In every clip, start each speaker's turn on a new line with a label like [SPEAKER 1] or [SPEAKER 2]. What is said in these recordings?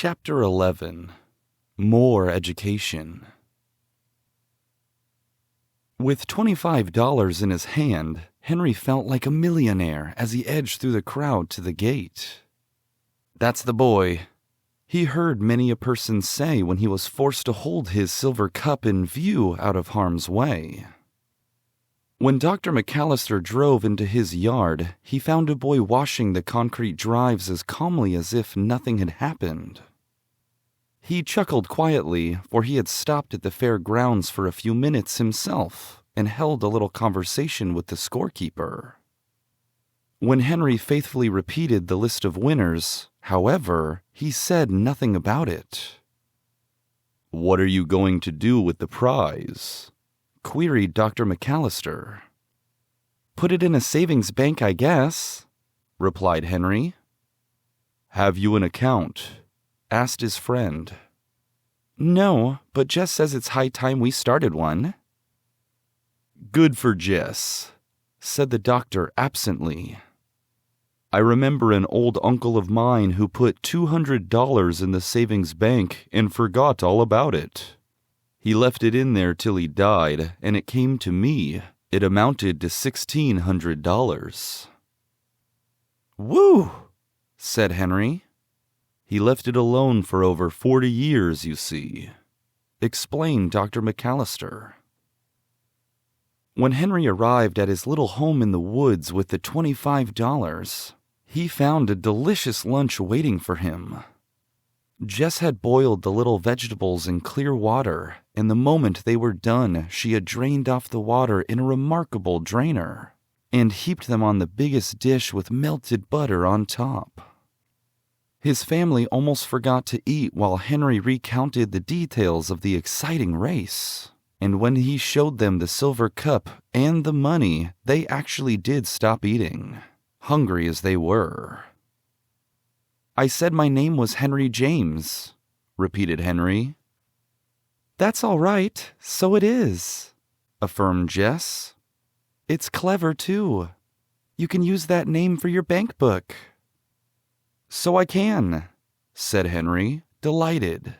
[SPEAKER 1] Chapter 11. More Education. With $25 in his hand, Henry felt like a millionaire as he edged through the crowd to the gate. "That's the boy," he heard many a person say when he was forced to hold his silver cup in view out of harm's way. When Dr. McAllister drove into his yard, he found a boy washing the concrete drives as calmly as if nothing had happened. He chuckled quietly, for he had stopped at the fair grounds for a few minutes himself and held a little conversation with the scorekeeper. When Henry faithfully repeated the list of winners, however, he said nothing about it. "What are you going to do with the prize?" queried Dr. McAllister. "Put it in a savings bank, I guess," replied Henry. "Have you an account?" asked his friend. "No, but Jess says it's high time we started one." "Good for Jess," said the doctor absently. "I remember an old uncle of mine who put $200 in the savings bank and forgot all about it. He left it in there till he died, and it came to me. It amounted to $1,600. "Woo!" said Henry. "He left it alone for over 40 years, you see," explained Dr. McAllister. When Henry arrived at his little home in the woods with the $25, he found a delicious lunch waiting for him. Jess had boiled the little vegetables in clear water, and the moment they were done, she had drained off the water in a remarkable drainer and heaped them on the biggest dish with melted butter on top. His family almost forgot to eat while Henry recounted the details of the exciting race, and when he showed them the silver cup and the money, they actually did stop eating, hungry as they were. "I said my name was Henry James," repeated Henry. "That's all right, so it is," affirmed Jess. "It's clever, too. You can use that name for your bank book." "So I can," said Henry, delighted.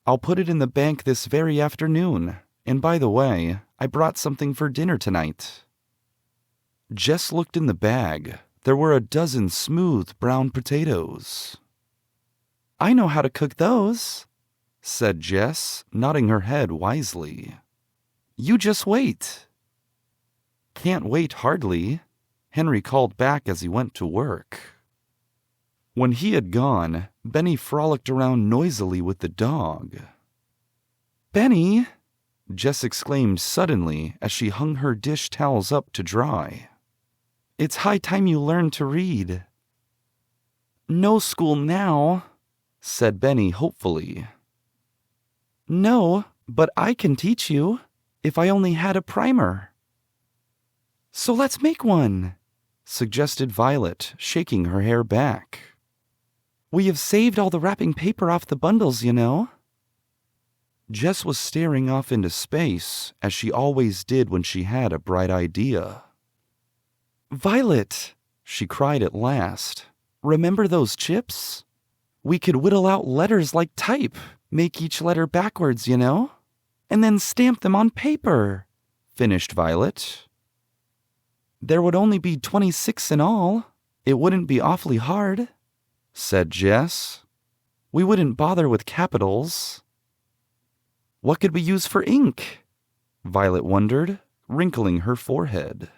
[SPEAKER 1] "I'll put it in the bank this very afternoon, and by the way, I brought something for dinner tonight." Jess looked in the bag. There were a dozen smooth brown potatoes. "I know how to cook those," said Jess, nodding her head wisely. "You just wait." "Can't wait, hardly," Henry called back as he went to work. When he had gone, Benny frolicked around noisily with the dog. "Benny!" Jess exclaimed suddenly as she hung her dish towels up to dry. "It's high time you learned to read." "No school now," said Benny hopefully. "No, but I can teach you, if I only had a primer." "So let's make one," suggested Violet, shaking her hair back. "We have saved all the wrapping paper off the bundles, you know." Jess was staring off into space, as she always did when she had a bright idea. "Violet," she cried at last, "remember those chips? We could whittle out letters like type, make each letter backwards, you know, and then stamp them on paper," finished Violet. "There would only be 26 in all. It wouldn't be awfully hard," said Jess. "We wouldn't bother with capitals." "What could we use for ink?" Violet wondered, wrinkling her forehead.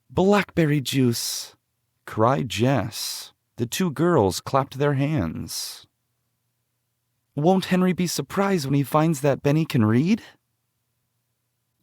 [SPEAKER 1] "Blackberry juice," cried Jess. The two girls clapped their hands. "Won't Henry be surprised when he finds that Benny can read?"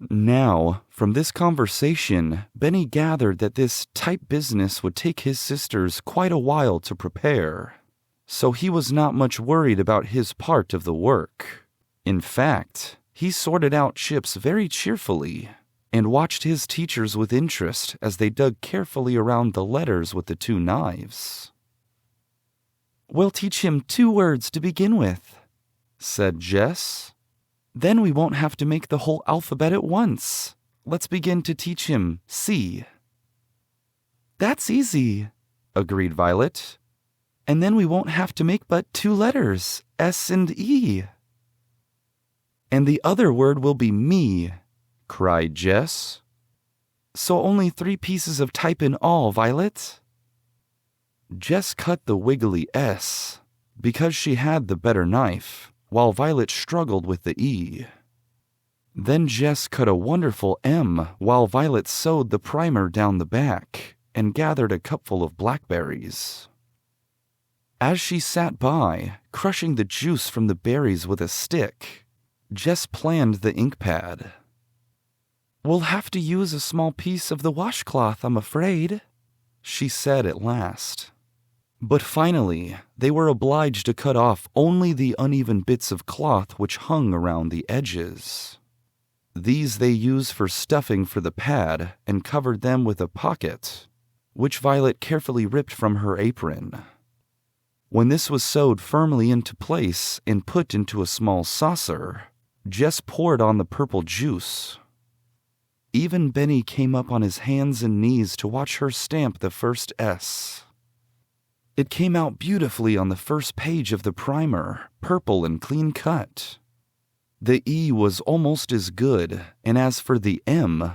[SPEAKER 1] Now, from this conversation, Benny gathered that this type business would take his sisters quite a while to prepare, so he was not much worried about his part of the work. In fact, he sorted out chips very cheerfully and watched his teachers with interest as they dug carefully around the letters with the two knives. "We'll teach him 2 words to begin with," said Jess. "Then we won't have to make the whole alphabet at once. Let's begin to teach him C." "That's easy," agreed Violet. And then we won't have to make but 2 letters, S and E. And the other word will be me, cried Jess. So only 3 pieces of type in all, Violet. Jess cut the wiggly S, because she had the better knife, while Violet struggled with the E. Then Jess cut a wonderful M while Violet sewed the primer down the back and gathered a cupful of blackberries. As she sat by, crushing the juice from the berries with a stick, Jess planned the ink pad. We'll have to use a small piece of the washcloth, I'm afraid, she said at last. But finally, they were obliged to cut off only the uneven bits of cloth which hung around the edges. These they used for stuffing for the pad and covered them with a pocket, which Violet carefully ripped from her apron. When this was sewed firmly into place and put into a small saucer, Jess poured on the purple juice. Even Benny came up on his hands and knees to watch her stamp the first S. It came out beautifully on the first page of the primer, purple and clean cut. The E was almost as good, and as for the M,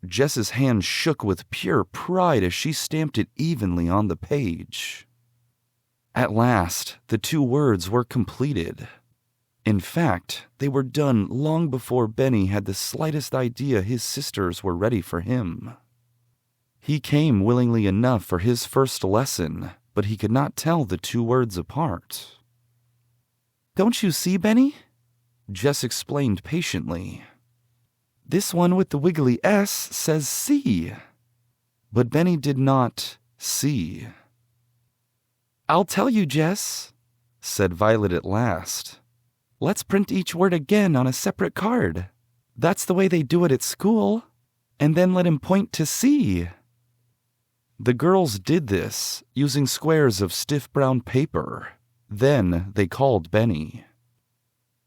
[SPEAKER 1] Jess's hand shook with pure pride as she stamped it evenly on the page. At last, the 2 words were completed. In fact, they were done long before Benny had the slightest idea his sisters were ready for him. He came willingly enough for his first lesson, but he could not tell the 2 words apart. Don't you see, Benny? Jess explained patiently. This one with the wiggly S says C. But Benny did not see. I'll tell you, Jess, said Violet at last. Let's print each word again on a separate card. That's the way they do it at school. And then let him point to C. The girls did this, using squares of stiff brown paper. Then they called Benny.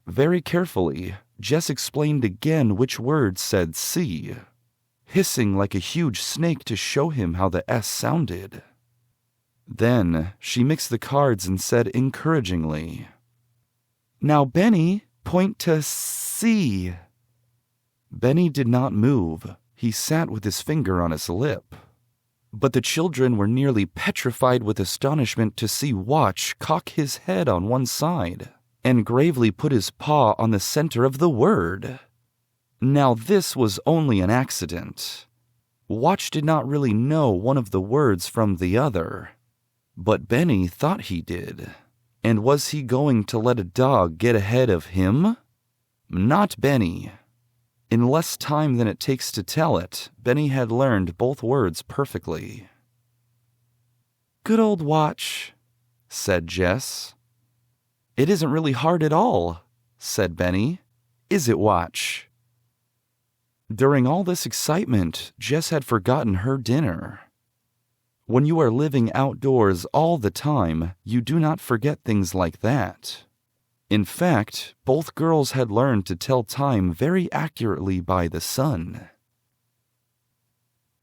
[SPEAKER 1] Very carefully, Jess explained again which word said C, hissing like a huge snake to show him how the S sounded. Then she mixed the cards and said encouragingly, Now, Benny, point to C. Benny did not move. He sat with his finger on his lip. But the children were nearly petrified with astonishment to see Watch cock his head on one side and gravely put his paw on the center of the word. Now this was only an accident. Watch did not really know one of the words from the other, but Benny thought he did. And was he going to let a dog get ahead of him? Not Benny. In less time than it takes to tell it, Benny had learned both words perfectly. Good old Watch, said Jess. It isn't really hard at all, said Benny. Is it, Watch? During all this excitement, Jess had forgotten her dinner. When you are living outdoors all the time, you do not forget things like that. In fact, both girls had learned to tell time very accurately by the sun.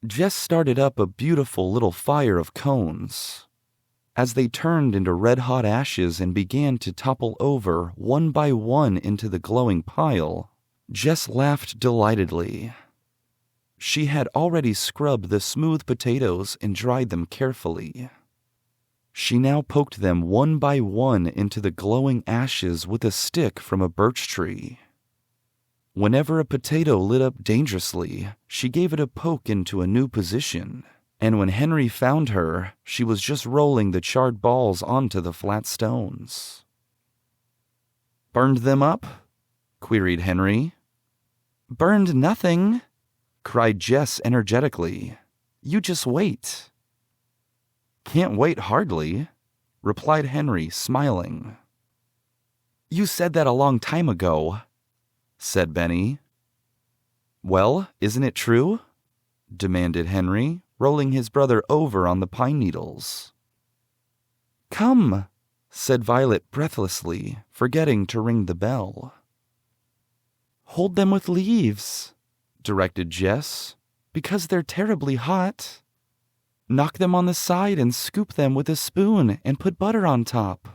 [SPEAKER 1] Jess started up a beautiful little fire of cones. As they turned into red-hot ashes and began to topple over one by one into the glowing pile, Jess laughed delightedly. She had already scrubbed the smooth potatoes and dried them carefully. She now poked them one by one into the glowing ashes with a stick from a birch tree. Whenever a potato lit up dangerously, she gave it a poke into a new position, and when Henry found her, she was just rolling the charred balls onto the flat stones. "Burned them up?" queried Henry. "Burned nothing," cried Jess energetically. "You just wait." "Can't wait hardly," replied Henry, smiling. "You said that a long time ago," said Benny. "Well, isn't it true?" demanded Henry, rolling his brother over on the pine needles. "Come," said Violet breathlessly, forgetting to ring the bell. "Hold them with leaves," directed Jess, "because they're terribly hot." Knock them on the side and scoop them with a spoon and put butter on top."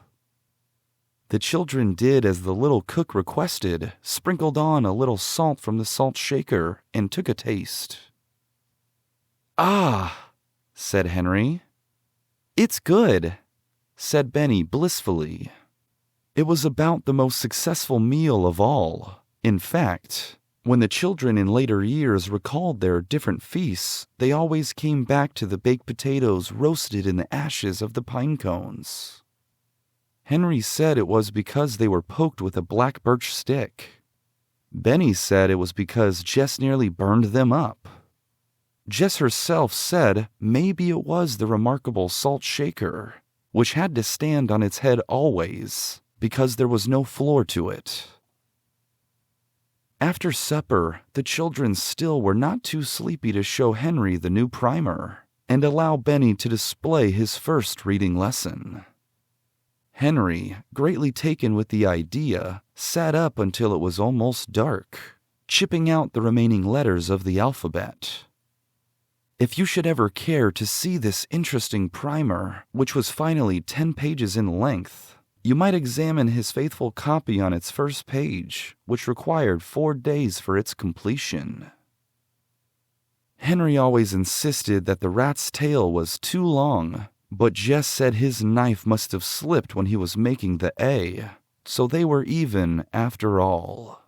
[SPEAKER 1] The children did as the little cook requested, sprinkled on a little salt from the salt shaker, and took a taste. "Ah," said Henry. "It's good," said Benny blissfully. It was about the most successful meal of all. In fact, when the children in later years recalled their different feasts, they always came back to the baked potatoes roasted in the ashes of the pine cones. Henry said it was because they were poked with a black birch stick. Benny said it was because Jess nearly burned them up. Jess herself said maybe it was the remarkable salt shaker, which had to stand on its head always, because there was no floor to it. After supper, the children still were not too sleepy to show Henry the new primer and allow Benny to display his first reading lesson. Henry, greatly taken with the idea, sat up until it was almost dark, chipping out the remaining letters of the alphabet. If you should ever care to see this interesting primer, which was finally 10 pages in length, you might examine his faithful copy on its first page, which required 4 days for its completion. Henry always insisted that the rat's tail was too long, but Jess said his knife must have slipped when he was making the A, so they were even after all.